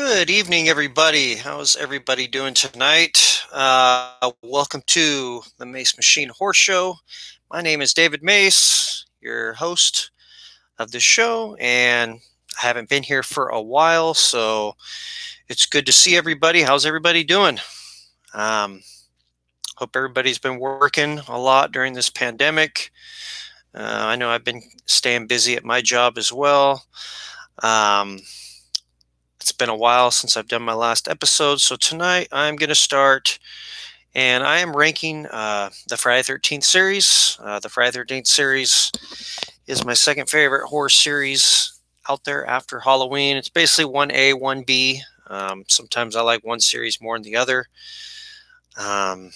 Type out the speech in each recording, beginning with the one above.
Good evening, everybody. How's everybody doing tonight? Welcome to the Mace Machine Horse Show. My name is David Mace, your host of the show, and I haven't been here for a while, so it's good to see everybody. How's everybody doing? Um, Hope everybody's been working a lot during this pandemic. I know I've been staying busy at my job as well. Um, it's been a while since I've done my last episode, so tonight I'm going to start. And I am ranking the Friday 13th series. The Friday 13th series is my second favorite horror series out there after Halloween. It's basically 1A, 1B. Sometimes I like one series more than the other. Um,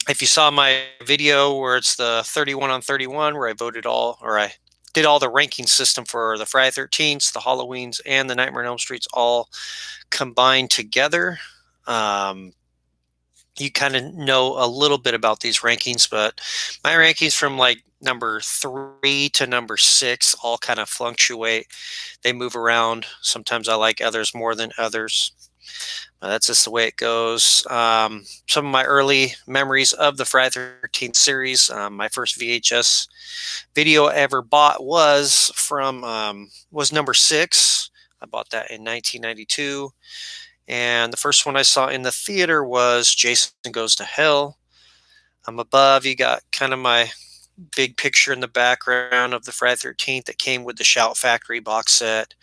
if you saw my video where it's the 31 on 31, where I did all the ranking system for the Friday 13th, the Halloweens, and the Nightmare on Elm Streets all combined together. You kind of know a little bit about these rankings, but my rankings from like number 3 to number 6 all kind of fluctuate. They move around. Sometimes I like others more than others. That's just the way it goes. Some of my early memories of the Friday 13th series, my first VHS video I ever bought was was number 6. I bought that in 1992. And the first one I saw in the theater was Jason Goes to Hell. Above, you got kind of my big picture in the background of the Friday 13th that came with the Shout Factory box set.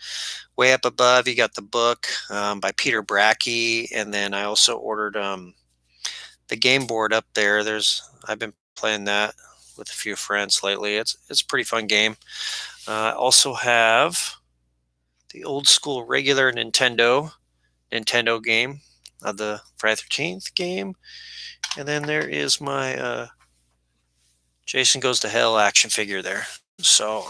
Way up above, you got the book by Peter Brackey. And then I also ordered the game board up there. I've been playing that with a few friends lately. It's a pretty fun game. I also have the old school regular Nintendo game of the Friday 13th game. And then there is my Jason Goes to Hell action figure there. So,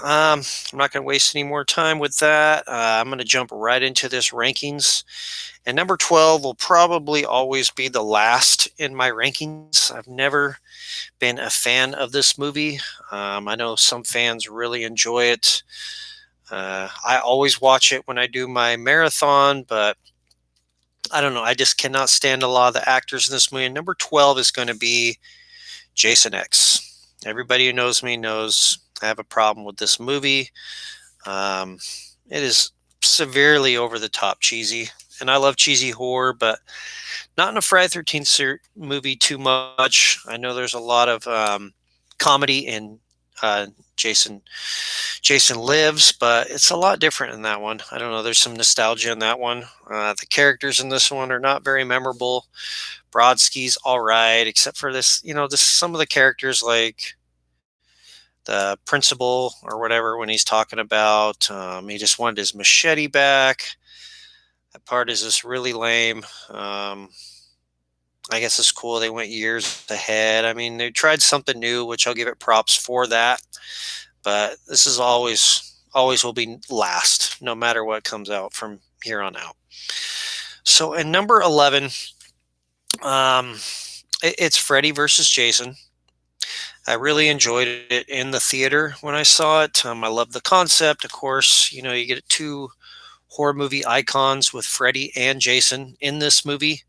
I'm not going to waste any more time with that. I'm going to jump right into this rankings. And number 12 will probably always be the last in my rankings. I've never been a fan of this movie. I know some fans really enjoy it. I always watch it when I do my marathon, but I don't know. I just cannot stand a lot of the actors in this movie. And number 12 is going to be Jason X. Everybody who knows me knows I have a problem with this movie. It is severely over the top cheesy. And I love cheesy horror, but not in a Friday 13th movie too much. I know there's a lot of comedy in Jason Lives, but it's a lot different in that one. I don't know. There's some nostalgia in that one. The characters in this one are not very memorable. Brodsky's all right, except for this. Some of the characters like the principal or whatever when he's talking about he just wanted his machete back. That part is just really lame. I guess it's cool. They went years ahead. I mean, they tried something new, which I'll give it props for that. But this is always will be last, no matter what comes out from here on out. So in number 11, it's Freddy versus Jason. I really enjoyed it in the theater when I saw it. I love the concept. Of course, you get two horror movie icons with Freddy and Jason in this movie.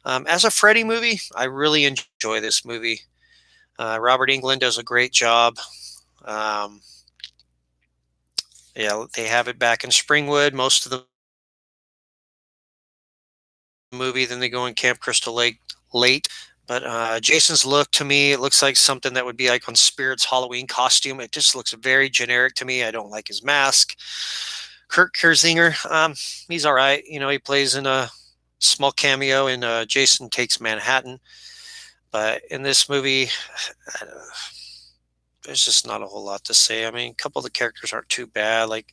As a Freddy movie, I really enjoy this movie. Robert Englund does a great job. They have it back in Springwood most of the movie. Then they go in Camp Crystal Lake late. But Jason's look, to me, it looks like something that would be like on Spirit's Halloween costume. It just looks very generic to me. I don't like his mask. Kurt Kersinger, he's all right. He plays in a small cameo in Jason Takes Manhattan. But in this movie, there's just not a whole lot to say. I mean, a couple of the characters aren't too bad. Like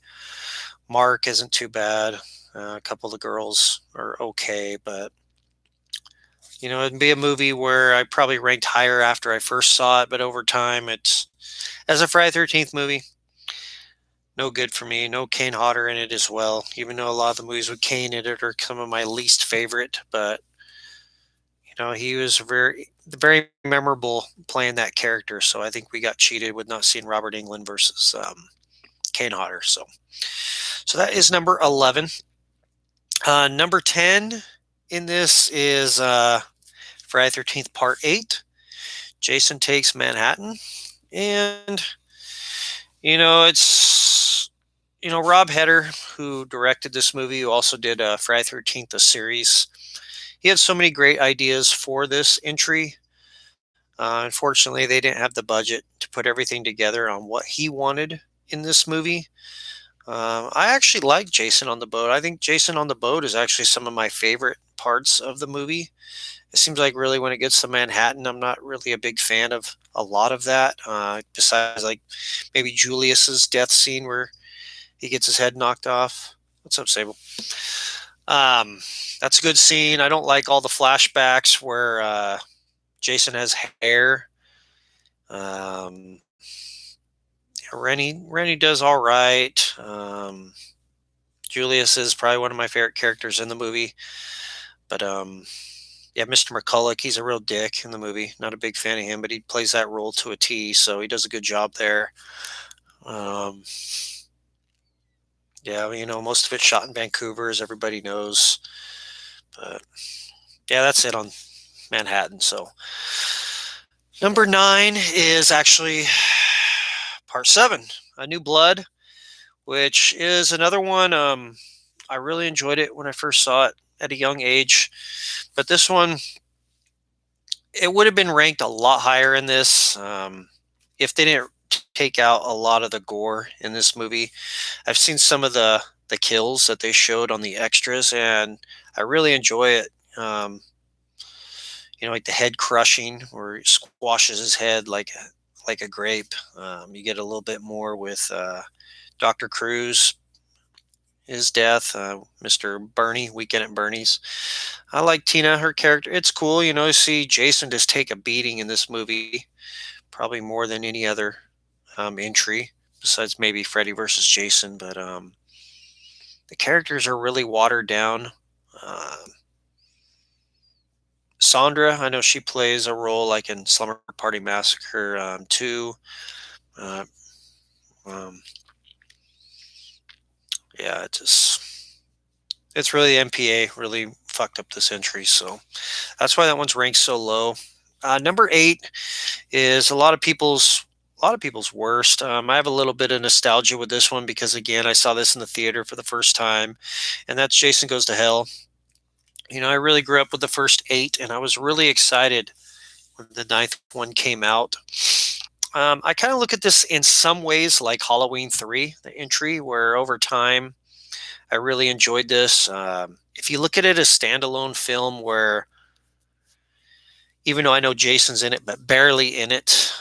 Mark isn't too bad. A couple of the girls are okay, but it'd be a movie where I probably ranked higher after I first saw it, but over time, it's as a Friday 13th movie, no good for me. No Kane Hodder in it as well, even though a lot of the movies with Kane in it are some of my least favorite. But he was very memorable playing that character. So I think we got cheated with not seeing Robert Englund versus Kane Hodder. So that is number 11. Number 10 in this is Friday 13th Part 8. Jason Takes Manhattan. And, it's, Rob Heder, who directed this movie, who also did Friday 13th, the series. He had so many great ideas for this entry. Unfortunately, they didn't have the budget to put everything together on what he wanted in this movie. I actually like Jason on the Boat. I think Jason on the Boat is actually some of my favorite parts of the movie. It seems like really when it gets to Manhattan, I'm not really a big fan of a lot of that. Besides, like maybe Julius's death scene where he gets his head knocked off. What's up, Sable? Um, that's a good scene. I don't like all the flashbacks where Jason has hair. Um, Rennie does all right. Julius is probably one of my favorite characters in the movie, but yeah, Mr. McCulloch, he's a real dick in the movie. Not a big fan of him, but he plays that role to a T, so he does a good job there. Um, yeah, most of it's shot in Vancouver, as everybody knows. But yeah, that's it on Manhattan. So number 9 is actually Part 7, A New Blood, which is another one. I really enjoyed it when I first saw it at a young age, but this one, it would have been ranked a lot higher in this if they didn't take out a lot of the gore in this movie. I've seen some of the kills that they showed on the extras, and I really enjoy it. Like the head crushing, where he squashes his head like a grape. You get a little bit more with Dr. Cruz, his death, Mr. Bernie, Weekend at Bernie's. I like Tina, her character. It's cool, to see Jason just take a beating in this movie, probably more than any other entry, besides maybe Freddy versus Jason. But the characters are really watered down. Uh, Sandra, I know she plays a role like in Slumber Party Massacre 2. Uh, um, yeah, it's really MPA really fucked up this entry, so that's why that one's ranked so low. Number 8 is a lot of people's worst. I have a little bit of nostalgia with this one because again, I saw this in the theater for the first time, and that's Jason Goes to Hell. I really grew up with the first 8, and I was really excited when the ninth one came out. I kind of look at this in some ways like Halloween 3, the entry, where over time I really enjoyed this. If you look at it as standalone film, where even though I know Jason's in it, but barely in it,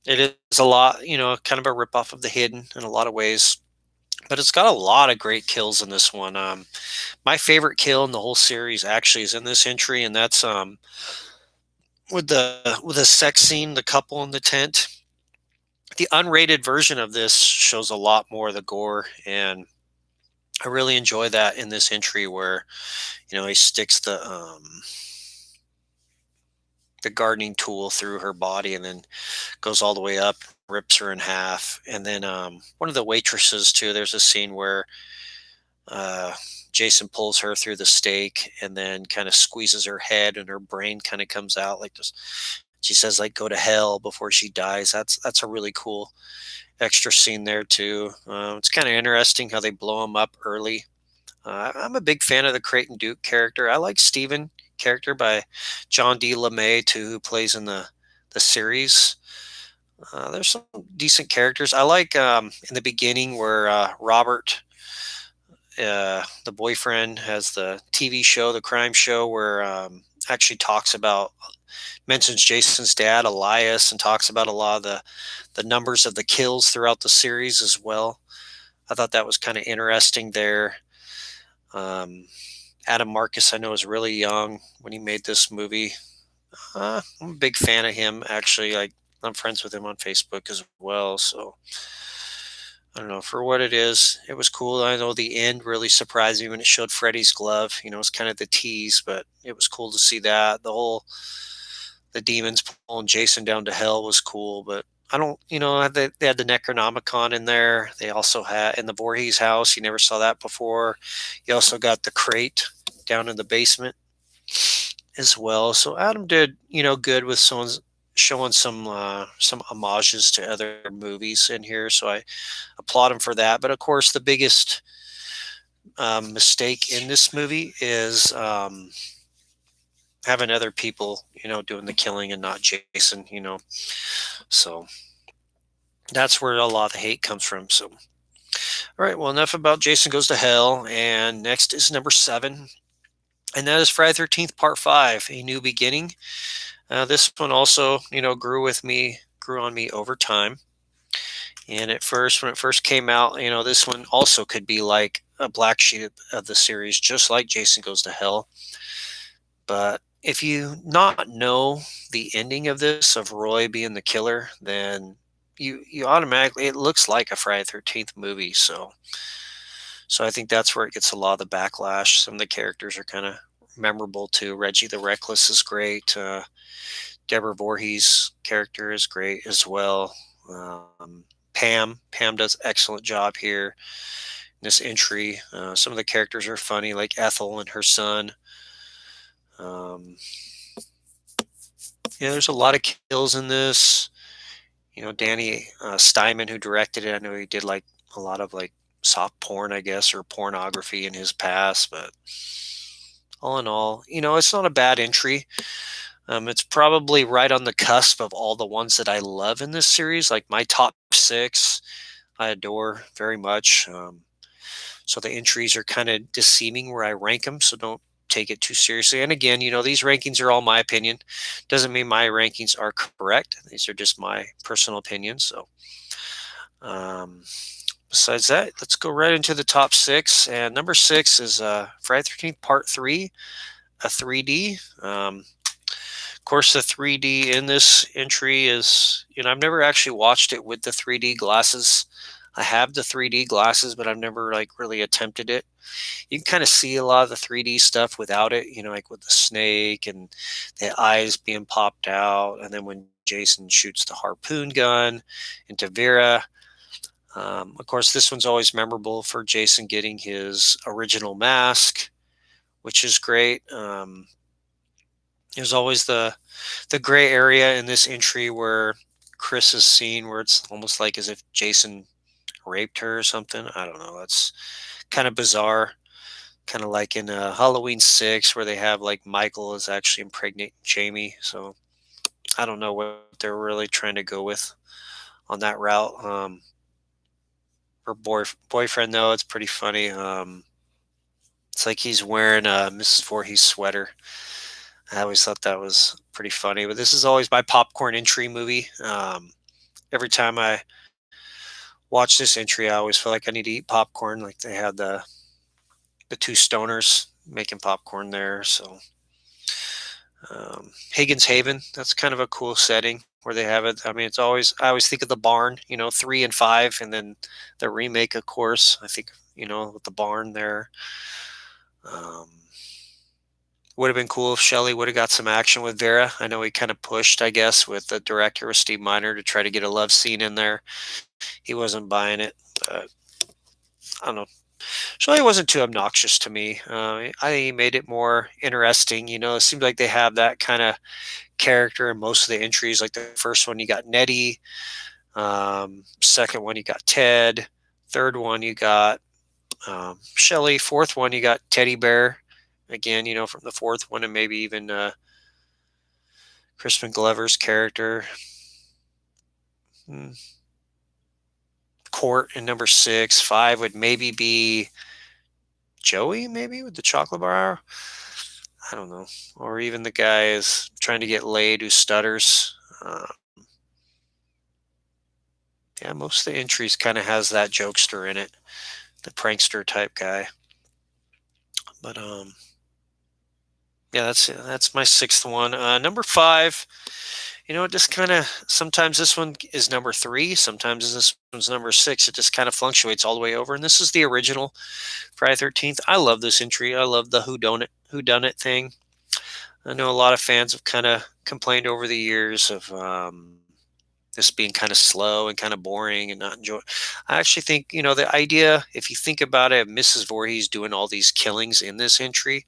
it is a lot, kind of a ripoff of The Hidden in a lot of ways. But it's got a lot of great kills in this one. My favorite kill in the whole series actually is in this entry, and that's with the sex scene, the couple in the tent. The unrated version of this shows a lot more of the gore, and I really enjoy that in this entry where he sticks the gardening tool through her body and then goes all the way up, rips her in half. And then one of the waitresses too. There's a scene where uh, Jason pulls her through the stake and then kind of squeezes her head, and her brain kind of comes out like this. She says like "go to hell" before she dies. That's a really cool extra scene there too. It's kind of interesting how they blow him up early. I'm a big fan of the Creighton Duke character. I like Steven character by John D. LeMay too, who plays in the series. There's some decent characters. I like in the beginning where Robert, the boyfriend, has the TV show, the crime show, where actually mentions Jason's dad, Elias, and talks about a lot of the numbers of the kills throughout the series as well. I thought that was kind of interesting there. Um, Adam Marcus, I know, is really young when he made this movie. I'm a big fan of him, actually. I'm friends with him on Facebook as well. So I don't know. For what it is, it was cool. I know the end really surprised me when it showed Freddy's glove. It's kind of the tease, but it was cool to see that. The demons pulling Jason down to hell was cool. But I don't, they had the Necronomicon in there. They also had in the Voorhees house. You never saw that before. You also got the crate down in the basement as well. So Adam did, good with someone's showing some homages to other movies in here. So I applaud him for that. But of course, the biggest mistake in this movie is having other people, doing the killing and not Jason. So that's where a lot of the hate comes from. So, all right, well, enough about Jason Goes to Hell. And next is number 7, and that is Friday 13th, Part 5, A New Beginning. This one also, grew on me over time. And at first, when it first came out, this one also could be like a black sheep of the series, just like Jason Goes to Hell. But if you not know the ending of this, of Roy being the killer, then you automatically, it looks like a Friday 13th movie. So I think that's where it gets a lot of the backlash. Some of the characters are kind of memorable too. Reggie the Reckless is great. Deborah Voorhees' character is great as well. Pam does excellent job here in this entry. Some of the characters are funny, like Ethel and her son. Um, yeah, there's a lot of kills in this. Danny Steinman, who directed it, I know he did like a lot of like soft porn, I guess, or pornography in his past. But all in all, it's not a bad entry. It's probably right on the cusp of all the ones that I love in this series, like my top 6. I adore very much. So the entries are kind of deceiving where I rank them, so don't take it too seriously. And again, these rankings are all my opinion. Doesn't mean my rankings are correct. These are just my personal opinions. So, um, besides that, let's go right into the top 6. And number 6 is Friday 13th Part 3, a 3D. Of course, the 3D in this entry is, I've never actually watched it with the 3D glasses. I have the 3D glasses, but I've never like really attempted it. You can kind of see a lot of the 3D stuff without it, like with the snake and the eyes being popped out. And then when Jason shoots the harpoon gun into Vera. Of course, this one's always memorable for Jason getting his original mask, which is great. There's always the gray area in this entry where Chris's scene where it's almost like as if Jason raped her or something. I don't know. That's kind of bizarre. Kind of like in Halloween 6 where they have like Michael is actually impregnating Jamie. So I don't know what they're really trying to go with on that route. Her boyfriend though, it's pretty funny. It's like he's wearing a Mrs. Voorhees sweater. I always thought that was pretty funny. But this is always my popcorn entry movie. Every time I watch this entry, I always feel like I need to eat popcorn. Like they had the two stoners making popcorn there. So Higgins Haven, that's kind of a cool setting where they have it. I mean, I always think of the barn, 3 and 5, and then the remake, of course. I think, with the barn there. Um, would have been cool if Shelley would have got some action with Vera. I know he kind of pushed, I guess, with the director, with Steve Miner, to try to get a love scene in there. He wasn't buying it. But I don't know. Shelley wasn't too obnoxious to me. I think he made it more interesting. It seems like they have that kind of character in most of the entries. Like the first one, you got Nettie. Second one, you got Ted. Third one, you got Shelley. Fourth one, you got Teddy Bear. Again, from the fourth one, and maybe even Crispin Glover's character. Court in number 6. 5 would maybe be Joey, maybe with the chocolate bar. I don't know. Or even the guy is trying to get laid who stutters. Yeah, most of the entries kind of has that jokester in it, the prankster type guy. But yeah, that's my 6th one. Number 5, just kind of sometimes this one is number 3, sometimes this one's number 6. It just kind of fluctuates all the way over. And this is the original Friday 13th. I love this entry. I love the whodunit thing. I know a lot of fans have kind of complained over the years of this being kind of slow and kind of boring and not enjoy. I actually think, the idea, if you think about it, Mrs. Voorhees doing all these killings in this entry,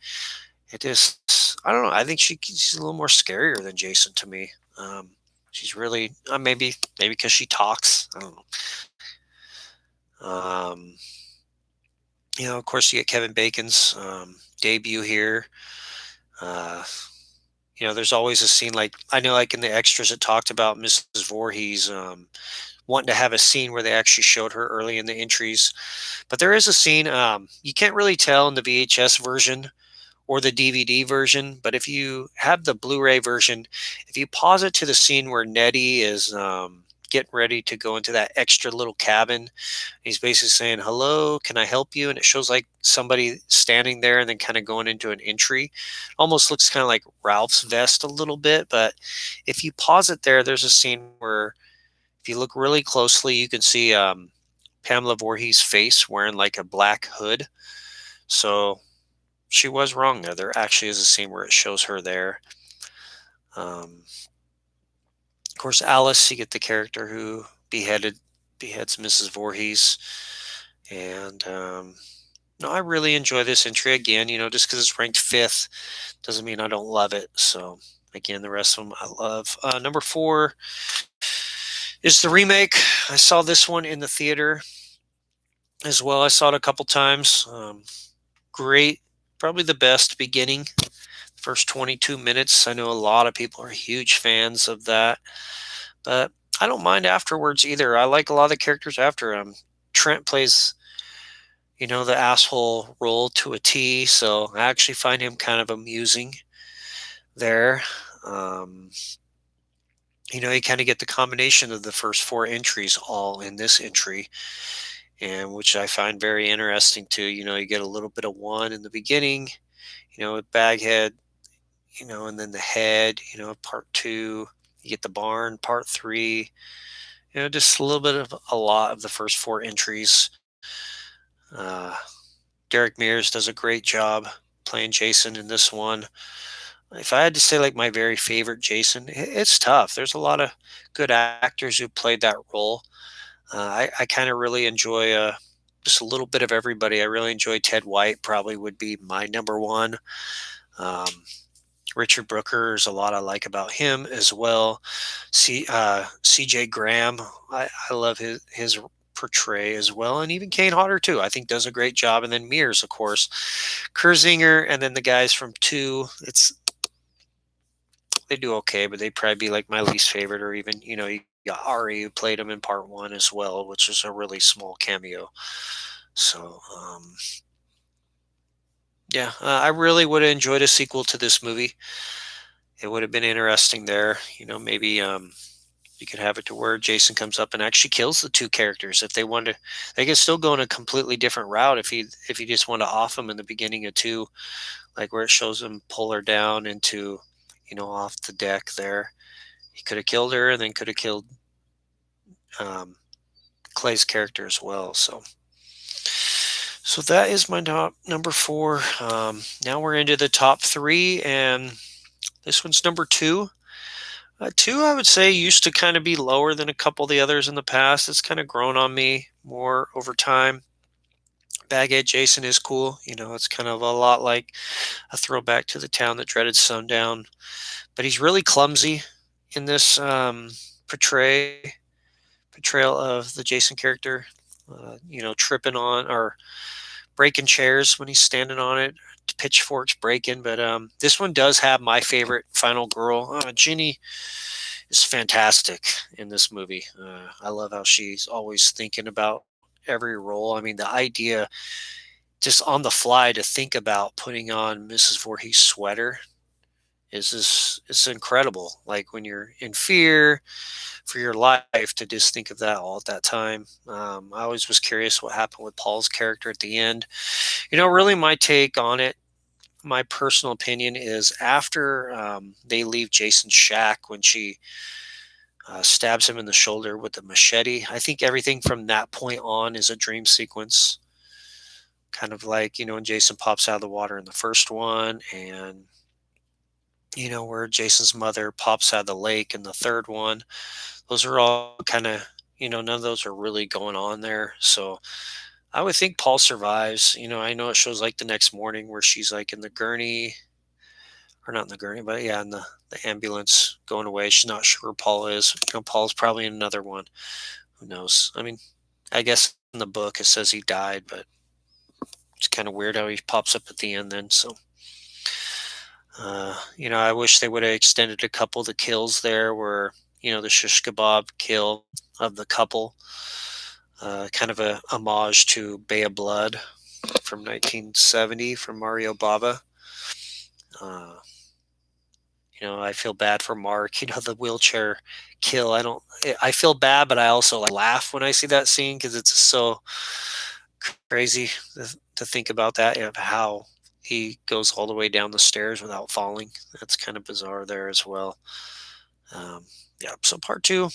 it is, I don't know. I think she's a little more scarier than Jason to me. She's really, maybe because she talks. I don't know. Of course, you get Kevin Bacon's debut here. Uh, there's always a scene, like I know, like in the extras, it talked about Mrs. Voorhees wanting to have a scene where they actually showed her early in the entries. But there is a scene, you can't really tell in the VHS version or the DVD version, but if you have the Blu-ray version, if you pause it to the scene where Nettie is getting ready to go into that extra little cabin, he's basically saying, "Hello, can I help you?" And it shows like somebody standing there and then kind of going into an entry. Almost looks kind of like Ralph's vest a little bit, but if you pause it there, there's a scene where if you look really closely, you can see Pamela Voorhees' face wearing like a black hood. So she was wrong there. There actually is a scene where it shows her there. Of course, Alice, you get the character who beheads Mrs. Voorhees, and no, I really enjoy this entry again. Just because it's ranked fifth doesn't mean I don't love it. So again, the rest of them I love. Number four is the remake. I saw this one in the theater as well. I saw it a couple times. Great, probably the best beginning. First 22 minutes. I know a lot of people are huge fans of that, but I don't mind afterwards either. I like a lot of the characters after. Trent plays, the asshole role to a T, so I actually find him kind of amusing there. Um, you kind of get the combination of the first four entries all in this entry, and which I find very interesting too. You get a little bit of one in the beginning, with Baghead, and then the head, part two. You get the barn, part three. Just a little bit of a lot of the first four entries. Uh, Derek Mears does a great job playing Jason in this one. If I had to say, like, my very favorite Jason, it's tough. There's a lot of good actors who played that role. I kind of really enjoy just a little bit of everybody. I really enjoy Ted White, probably would be my number one. Um, Richard Brooker, there's a lot I like about him as well. C.J. Graham, I love his portray as well, and even Kane Hodder too. I think does a great job. And then Mears, of course, Kurzinger, and then the guys from Two. They do okay, but they'd probably be like my least favorite. Or even you got Ari who played him in part one as well, which is a really small cameo. So yeah, I really would have enjoyed a sequel to this movie. It would have been interesting there. Maybe you could have it to where Jason comes up and actually kills the two characters. If they want to, they could still go in a completely different route. If he just want to off them in the beginning of two, like where it shows him pull her down into, off the deck there. He could have killed her and then could have killed um, Clay's character as well. So that is my top number four. Now we're into the top three, and this one's number two. Two, I would say, used to kind of be lower than a couple of the others in the past. It's kind of grown on me more over time. Baghead Jason is cool. It's kind of a lot like a throwback to the town that dreaded sundown. But he's really clumsy in this portrayal of the Jason character. Tripping on or breaking chairs when he's standing on it. Pitchforks breaking. But this one does have my favorite final girl. Ginny is fantastic in this movie. I love how she's always thinking about every role. I mean, the idea just on the fly to think about putting on Mrs. Voorhees' sweater is incredible. Like when you're in fear for your life, to just think of that all at that time. I always was curious what happened with Paul's character at the end. Really my take on it, my personal opinion is after they leave Jason's shack when she stabs him in the shoulder with the machete. I think everything from that point on is a dream sequence. Kind of like, when Jason pops out of the water in the first one, and, where Jason's mother pops out of the lake in the third one. those are all kind of, none of those are really going on there. So I would think Paul survives. I know it shows like the next morning where she's like in the gurney, or not in the gurney, but yeah, in the ambulance going away. She's not sure where Paul is. Paul's probably in another one. Who knows? I mean, I guess in the book it says he died, but it's kind of weird how he pops up at the end then. So, I wish they would have extended a couple of the kills there where, the shish kebab kill of the couple, kind of a homage to Bay of Blood from 1970 from Mario Bava. Uh, I feel bad for Mark. The wheelchair kill. I feel bad, but I also laugh when I see that scene because it's so crazy to think about that, of how he goes all the way down the stairs without falling. That's kind of bizarre there as well. Um, yeah. So part two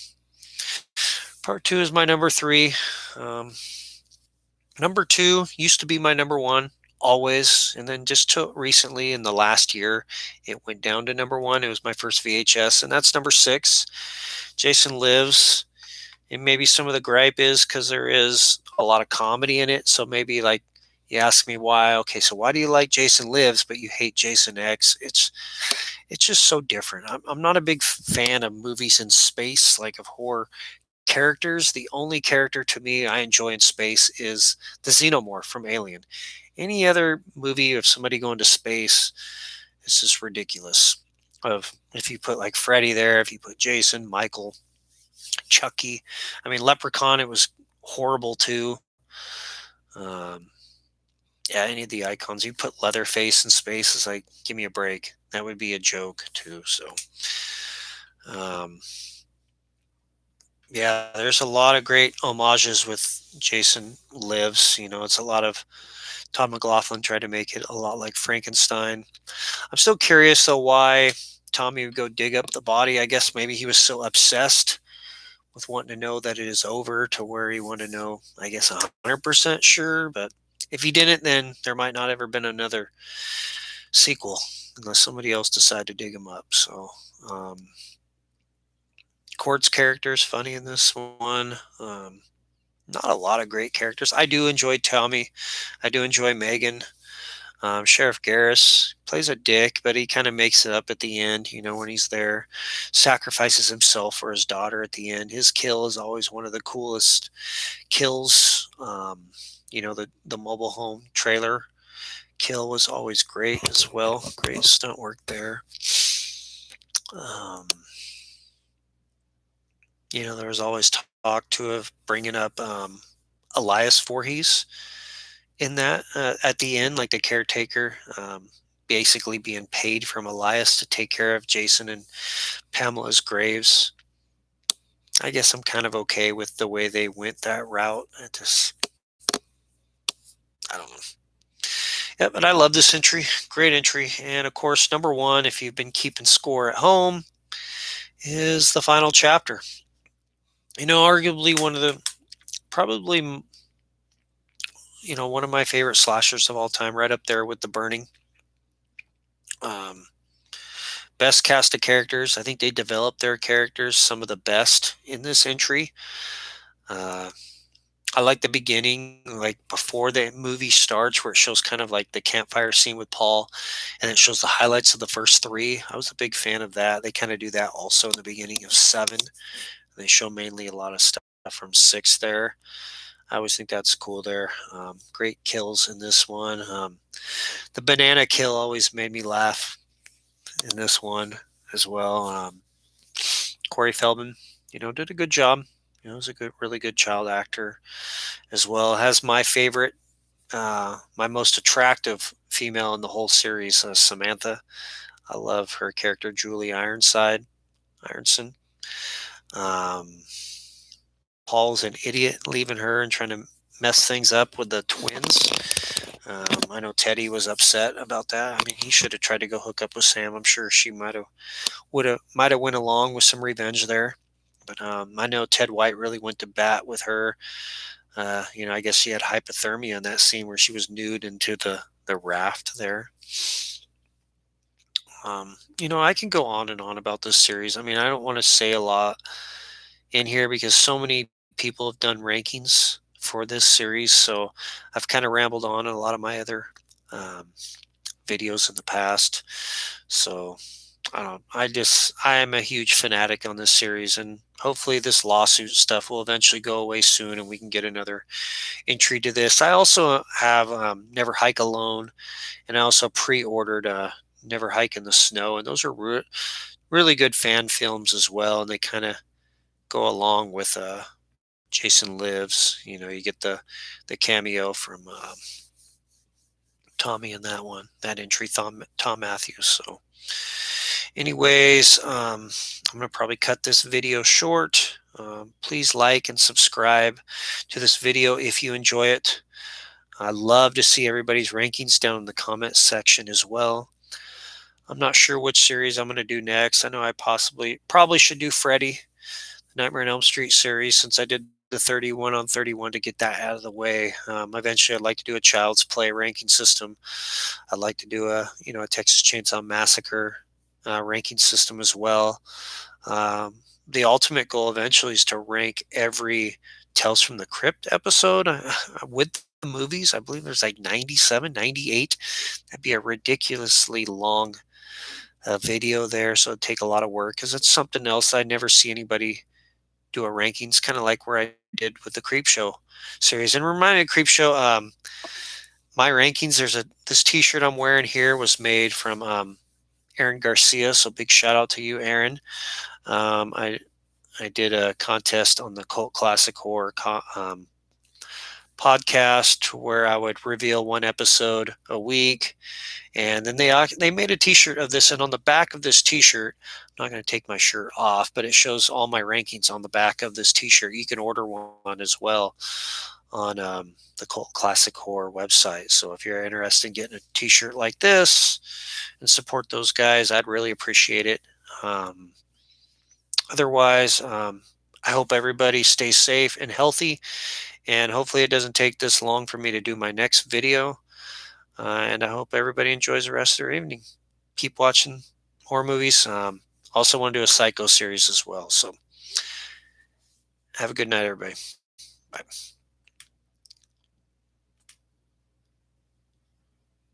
is my number three. Um, Number two used to be my number one always, and then just till recently in the last year, it went down to number one. It was my first VHS, and that's number six. Jason Lives. And maybe some of the gripe is because there is a lot of comedy in it. So maybe like you ask me why. Okay, so why do you like Jason Lives but you hate Jason X? It's just so different. I'm not a big fan of movies in space, like of horror characters. The only character to me I enjoy in space is the xenomorph from Alien. Any other movie of somebody going to space is just ridiculous. Of if you put like Freddy there, if you put Jason, Michael, Chucky, I mean Leprechaun, it was horrible too. Um, yeah, any of the icons. You put Leatherface in space, is like, give me a break. That would be a joke too. So, um, yeah, there's a lot of great homages with Jason Lives. It's a lot of Todd McLaughlin tried to make it a lot like Frankenstein. I'm still curious though why Tommy would go dig up the body. I guess maybe he was so obsessed with wanting to know that it is over to where he wanted to know, I guess, 100% sure. But if he didn't, then there might not ever been another sequel unless somebody else decided to dig him up. So, Court's character is funny in this one. Not a lot of great characters. I do enjoy Tommy. I do enjoy Megan. Sheriff Garris plays a dick, but he kind of makes it up at the end, when he's there, sacrifices himself for his daughter at the end. His kill is always one of the coolest kills. The mobile home trailer kill was always great as well. Great stunt work there. Um, there was always talk to of bringing up Elias Voorhees in that at the end, like the caretaker, basically being paid from Elias to take care of Jason and Pamela's graves. I guess I'm kind of okay with the way they went that route. I don't know. Yeah, but I love this entry. Great entry. And of course, number one, if you've been keeping score at home, is the final chapter. Arguably probably, one of my favorite slashers of all time, right up there with The Burning. Um, Best cast of characters. I think they developed their characters some of the best in this entry. Uh, I like the beginning, like before the movie starts, where it shows kind of like the campfire scene with Paul, and it shows the highlights of the first three. I was a big fan of that. They kind of do that also in the beginning of seven. They show mainly a lot of stuff from six there. I always think that's cool there. Great kills in this one. The banana kill always made me laugh in this one as well. Corey Feldman, did a good job. Was a really good child actor as well. Has my favorite, my most attractive female in the whole series, Samantha. I love her character, Julie Ironson. Um, Paul's an idiot leaving her and trying to mess things up with the twins. I know Teddy was upset about that. I mean, he should have tried to go hook up with Sam. I'm sure she might have went along with some revenge there. But I know Ted White really went to bat with her. I guess she had hypothermia in that scene where she was nude into the raft there. I can go on and on about this series. I mean, I don't want to say a lot in here because so many people have done rankings for this series. So I've kind of rambled on in a lot of my other um, videos in the past. So I am a huge fanatic on this series, and hopefully this lawsuit stuff will eventually go away soon, and we can get another entry to this. I also have Never Hike Alone, and I also pre-ordered Never Hike in the Snow, and those are really good fan films as well, and they kind of go along with Jason Lives. You know, you get the cameo from Tommy in that one, that entry, Tom Matthews. So, anyways, I'm gonna probably cut this video short. Please like and subscribe to this video if you enjoy it. I love to see everybody's rankings down in the comments section as well. I'm not sure which series I'm going to do next. I know I probably should do Freddy, the Nightmare on Elm Street series, since I did the 31 on 31 to get that out of the way. Eventually, I'd like to do a Child's Play ranking system. I'd like to do a Texas Chainsaw Massacre ranking system as well. The ultimate goal eventually is to rank every Tales from the Crypt episode with the movies. I believe there's like 97, 98. That'd be a ridiculously long video there, so it'd take a lot of work because it's something else I never see anybody do a rankings, kind of like where I did with the Creep Show series. And reminded Creep Show, my rankings. There's this T-shirt I'm wearing here was made from Aaron Garcia, so big shout out to you, Aaron. Um, I I did a contest on the Cult Classic Horror podcast where I would reveal one episode a week, and then they made a T-shirt of this, and on the back of this T-shirt, I'm not going to take my shirt off, but it shows all my rankings on the back of this T-shirt. You can order one as well on the Cult Classic Horror website. So if you're interested in getting a T-shirt like this and support those guys, I'd really appreciate it. Um, Otherwise, I hope everybody stays safe and healthy, and hopefully it doesn't take this long for me to do my next video. And I hope everybody enjoys the rest of their evening. Keep watching horror movies. Also want to do a Psycho series as well. So have a good night, everybody. Bye.